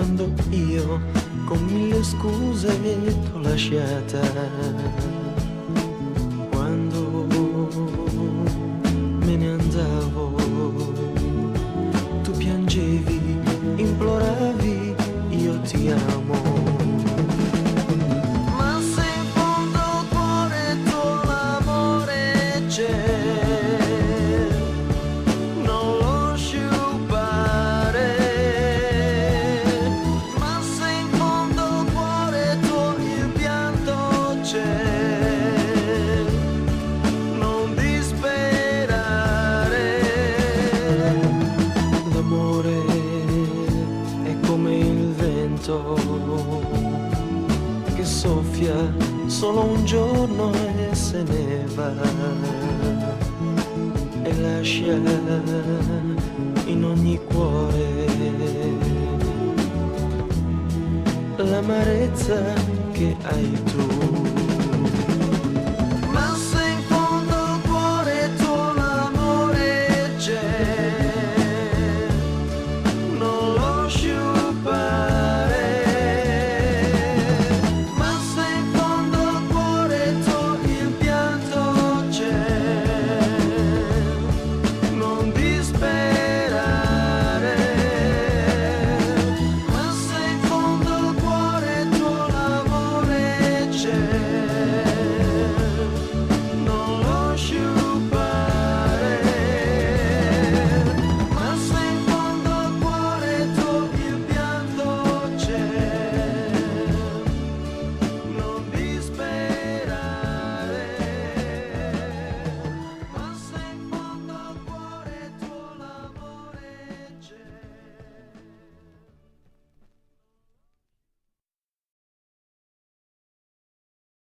quando io con mille scuse t'ho lasciata, quando me ne andavo, tu piangevi, imploravi, io ti amo. Ma se in fondo al cuore tuo l'amore c'è, non lo sciupare. Ma se in fondo al cuore tuo il pianto c'è, non disperare. L'amore è come il vento che soffia solo un giorno e se ne va, e lascia in ogni cuore l'amarezza che hai tu.